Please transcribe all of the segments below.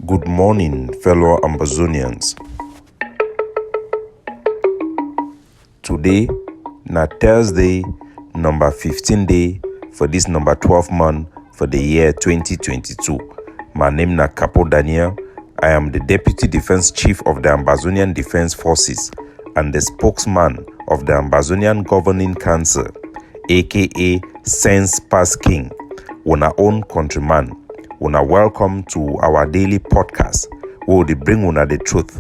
Good morning, fellow Ambazonians. Today, na Thursday, number 15 day for this number 12 month for the year 2022. My name na Capo Daniel. I am the Deputy Defense Chief of the Ambazonian Defense Forces and the spokesman of the Ambazonian Governing Council, aka Sense Pass King, una own countryman. Una welcome to our daily podcast. We will bring una the truth.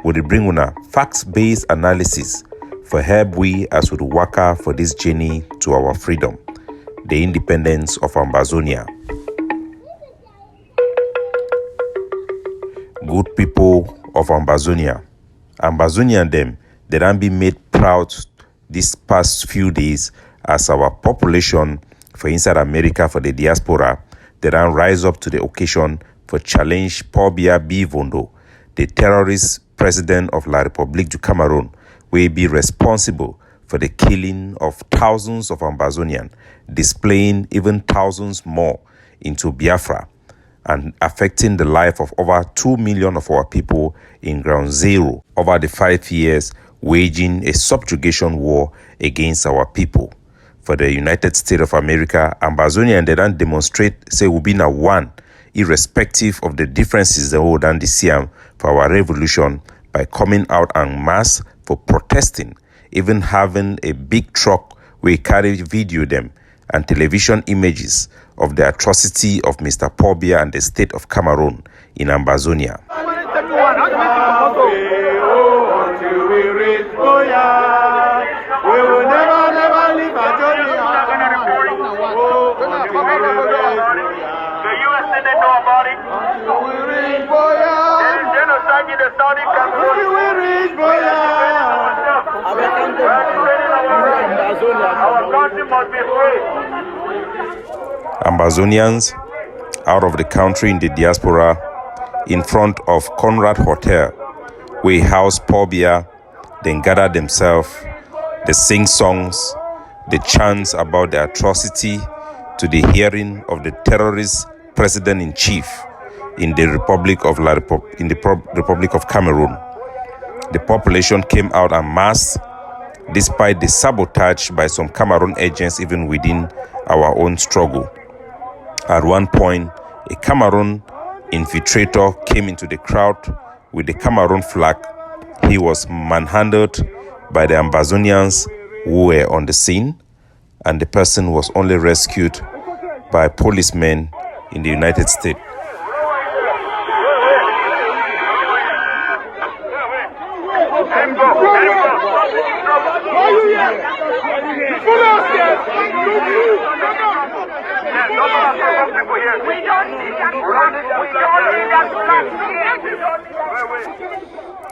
We will bring una facts-based analysis for help we as we waka for this journey to our freedom, the independence of Ambazonia. Good people of Ambazonia. Ambazonian them, they don't be made proud this past few days as our population for inside America for the diaspora, they don't rise up to the occasion for challenge Paul Biya, the terrorist president of La République du Cameroon, will be responsible for the killing of thousands of Ambazonians, displaying even thousands more into Biafra, and affecting the life of over 2 million of our people in ground zero over the 5 years, waging a subjugation war against our people. For the United States of America, Ambazonians, they don't demonstrate, say, we be now one, irrespective of the differences they hold and the for our revolution by coming out en masse for protesting, even having a big truck where carry video them and television images of the atrocity of Mr. Paul Biya and the state of Cameroon in Ambazonia. Ambazonians out of the country in the diaspora in front of Conrad Hotel, where house Paul Biya, then gather themselves, they sing songs, they chant about the atrocity to the hearing of the terrorist president-in-chief in the Republic of Cameroon. The population came out en masse despite the sabotage by some Cameroon agents even within our own struggle. At one point, a Cameroon infiltrator came into the crowd with the Cameroon flag. He was manhandled by the Ambazonians who were on the scene, and the person was only rescued by policemen in the United States.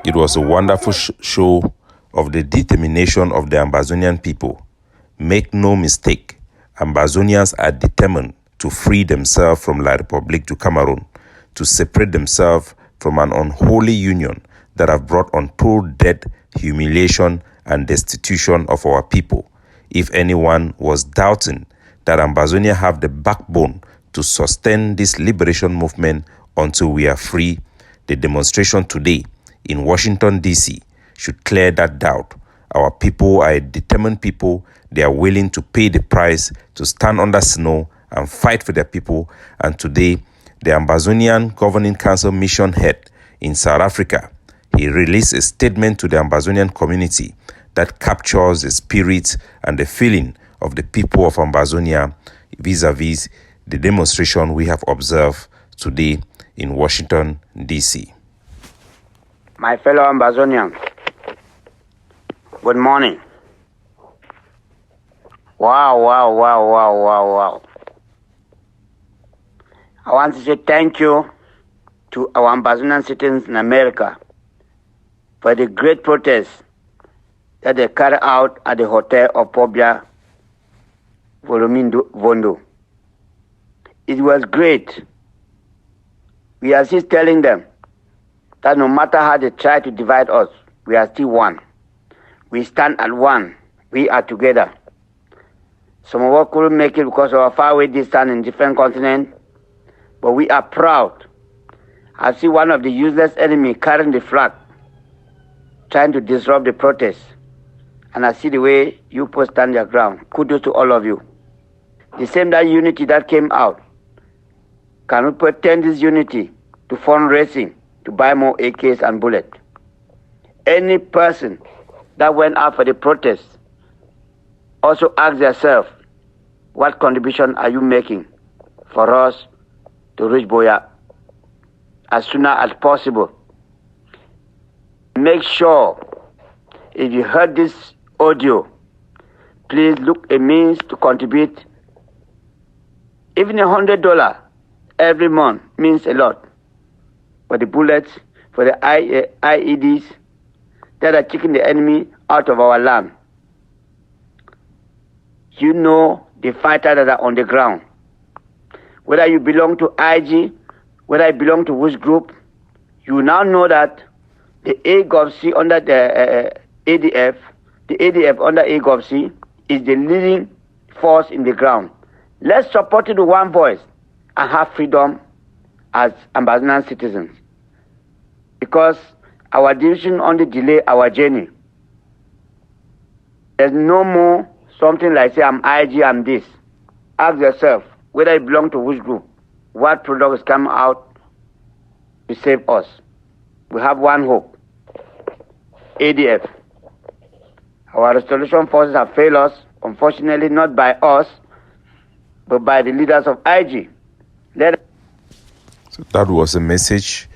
It was a wonderful show of the determination of the Ambazonian people. Make no mistake, Ambazonians are determined to free themselves from La République du Cameroon, to separate themselves from an unholy union that have brought untold death, humiliation, and destitution of our people. If anyone was doubting that Ambazonia have the backbone to sustain this liberation movement until we are free, the demonstration today in Washington, D.C. should clear that doubt. Our people are a determined people. They are willing to pay the price to stand under snow and fight for their people. And today, the Ambazonian Governing Council mission head in South Africa, he released a statement to the Ambazonian community that captures the spirit and the feeling of the people of Ambazonia vis-a-vis the demonstration we have observed today in Washington, D.C. My fellow Ambazonians, good morning. Wow. I want to say thank you to our Ambazonian citizens in America for the great protest that they carried out at the hotel of Paul Biya Vondo. It was great. We are still telling them that no matter how they try to divide us, we are still one. We stand at one. We are together. Some of us couldn't make it because of our faraway distance in different continents, but we are proud I see one of the useless enemy carrying the flag, trying to disrupt the protest. And I see the way you post stand your ground. Kudos to all of you. The same that unity that came out. Can we pretend this unity to fundraising to buy more AKs and bullets? Any person that went out for the protest also ask yourself, what contribution are you making for us to reach Buya as soon as possible? Make sure, if you heard this audio, please look a means to contribute. Even $100 every month means a lot for the bullets, for the IEDs that are kicking the enemy out of our land. You know the fighters that are on the ground. Whether you belong to IG, whether you belong to which group, you now know that the AGOVC under the ADF, the ADF under AGOVC is the leading force in the ground. Let's support it with one voice and have freedom as Ambazonian citizens. Because our decision only delay our journey. There's no more something like say I'm IG, I'm this. Ask yourself whether you belong to which group, what product is coming out to save us. We have one hope. ADF. Our restoration forces have failed us, unfortunately not by us, but by the leaders of IG. So that was a message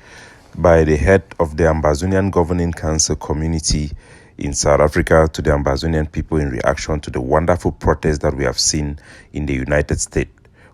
by the head of the Ambazonian Governing Council community in South Africa to the Ambazonian people in reaction to the wonderful protest that we have seen in the United States.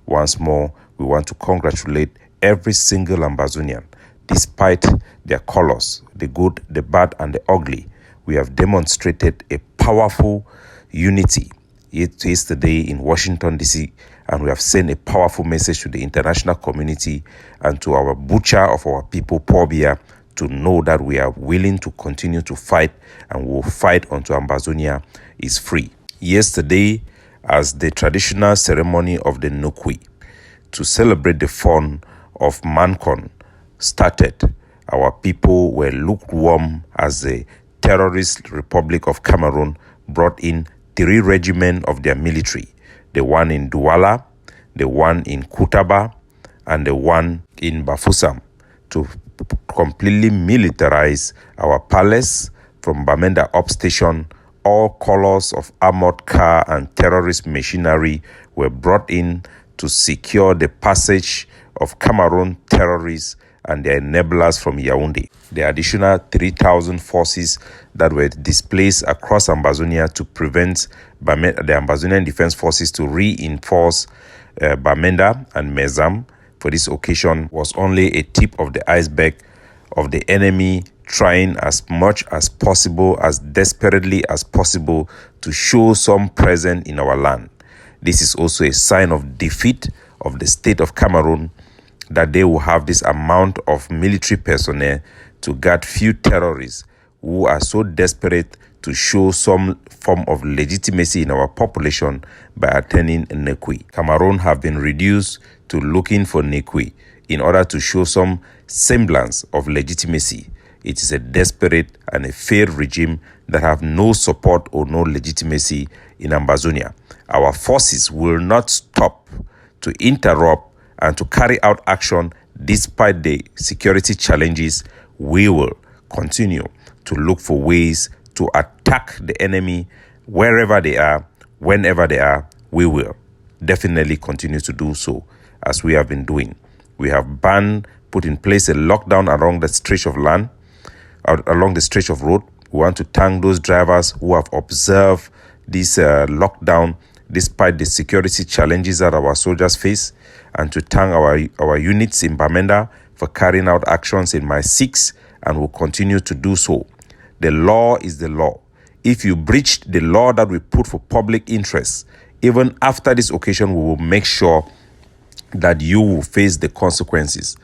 Once more, we want to congratulate every single Ambazonian. Despite their colors, the good, the bad, and the ugly, we have demonstrated a powerful unity yesterday in Washington, D.C., and we have sent a powerful message to the international community and to our butcher of our people, Paul Biya, to know that we are willing to continue to fight, and we will fight until Ambazonia is free. Yesterday, as the traditional ceremony of the Nukwi to celebrate the fun of Mankon started, our people were lukewarm as the terrorist Republic of Cameroon brought in 3 regiments of their military, the one in Douala, the one in Kutaba, and the one in Bafoussam, to completely militarize our palace from Bamenda Upstation. All colors of armored car and terrorist machinery were brought in to secure the passage of Cameroon terrorists and their enablers from Yaoundé. The additional 3,000 forces that were displaced across Ambazonia to prevent the Ambazonian Defense Forces to reinforce Bamenda and Mezam for this occasion was only a tip of the iceberg of the enemy trying as much as possible, as desperately as possible, to show some presence in our land. This is also a sign of defeat of the state of Cameroon, that they will have this amount of military personnel to guard few terrorists who are so desperate to show some form of legitimacy in our population by attending Nekwi. Cameroon have been reduced to looking for Nekwi in order to show some semblance of legitimacy. It is a desperate and a failed regime that have no support or no legitimacy in Ambazonia. Our forces will not stop to interrupt and to carry out action despite the security challenges. We will continue to look for ways to attack the enemy wherever they are, whenever they are. We will definitely continue to do so, as we have been doing. We have put in place a lockdown along the stretch of land, along the stretch of road. We want to thank those drivers who have observed this lockdown despite the security challenges that our soldiers face, and to thank our units in Bamenda for carrying out actions in my 6 and will continue to do so. The law is the law. If you breach the law that we put for public interest, even after this occasion, we will make sure that you will face the consequences.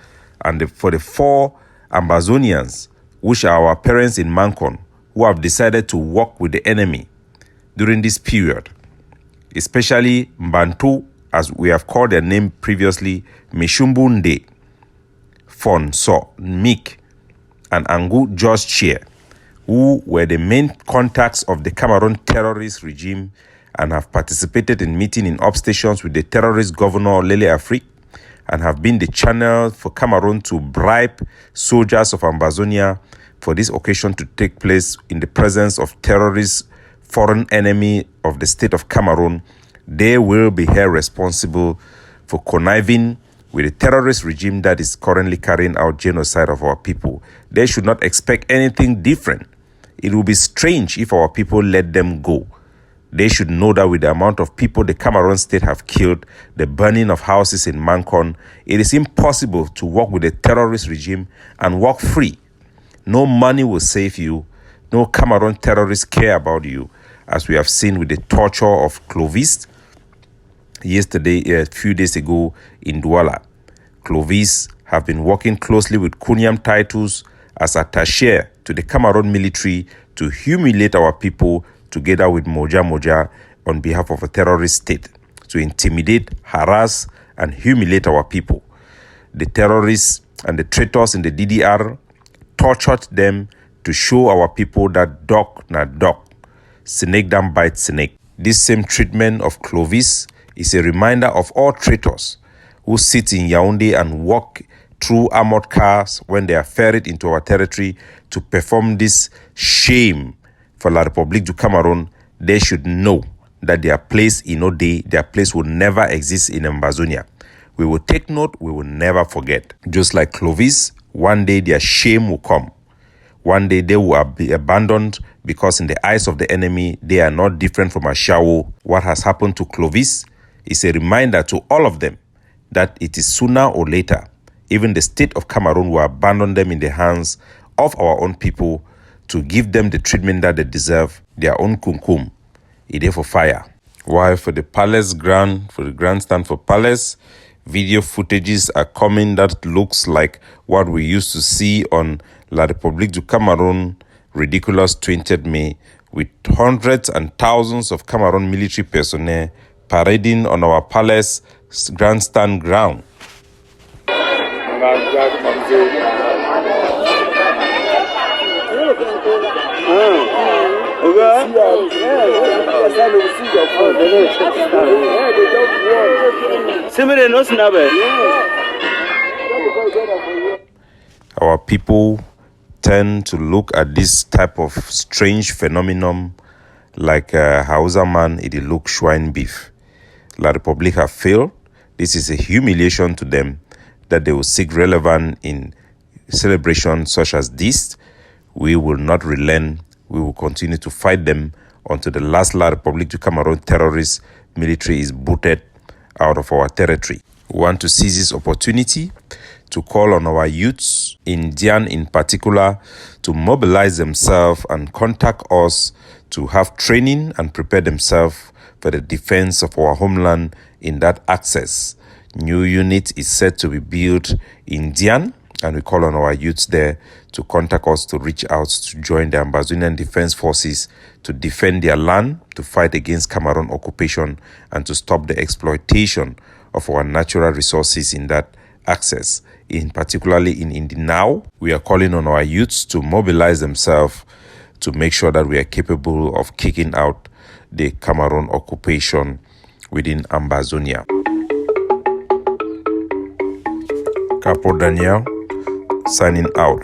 And for the 4 Ambazonians, which are our parents in Mankon, who have decided to work with the enemy during this period, especially Mbantu, as we have called their name previously, Mishumbunde, Fon So, Meek, and Angu George Chair, who were the main contacts of the Cameroon terrorist regime and have participated in meeting in upstations with the terrorist governor Lele Afrique, and have been the channel for Cameroon to bribe soldiers of Ambazonia for this occasion to take place in the presence of terrorist foreign enemy of the state of Cameroon. They will be held responsible for conniving with the terrorist regime that is currently carrying out genocide of our people. They should not expect anything different. It will be strange if our people let them go. They should know that with the amount of people the Cameroon state have killed, the burning of houses in Mankon, it is impossible to work with a terrorist regime and walk free. No money will save you. No Cameroon terrorists care about you, as we have seen with the torture of Clovis yesterday, a few days ago in Douala. Clovis have been working closely with Kunyam titles as attaché to the Cameroon military to humiliate our people together with Moja Moja on behalf of a terrorist state, to intimidate, harass, and humiliate our people. The terrorists and the traitors in the DDR tortured them to show our people that dog na dog, snake don't bite snake. This same treatment of Clovis is a reminder of all traitors who sit in Yaoundé and walk through armored cars when they are ferried into our territory to perform this shame for La République du Cameroon. They should know that their place in Ode, their place will never exist in Ambazonia. We will take note, we will never forget. Just like Clovis, one day their shame will come. One day they will be abandoned because in the eyes of the enemy, they are not different from Ashawo. What has happened to Clovis is a reminder to all of them that it is sooner or later, even the state of Cameroon will abandon them in the hands of our own people to give them the treatment that they deserve, their own kunkum. It is for fire. While for the grandstand for Palace, video footages are coming that looks like what we used to see on La République du Cameroon, ridiculous 20th May, with hundreds and thousands of Cameroon military personnel parading on our Palace grandstand ground. Our people tend to look at this type of strange phenomenon like Hausa man, it look swine beef. La République have failed. This is a humiliation to them that they will seek relevance in celebrations such as this. We will not relent. We will continue to fight them until the last La République du Cameroon terrorist military is booted out of our territory. We want to seize this opportunity to call on our youths, Indian in particular, to mobilize themselves and contact us to have training and prepare themselves for the defense of our homeland in that access. New unit is set to be built in Dian, and we call on our youths there to contact us to reach out to join the Ambazonian Defense Forces to defend their land, to fight against Cameroon occupation, and to stop the exploitation of our natural resources in that access. Particularly in Now, we are calling on our youths to mobilize themselves to make sure that we are capable of kicking out the Cameroon occupation within Ambazonia. Capo Daniel, signing out.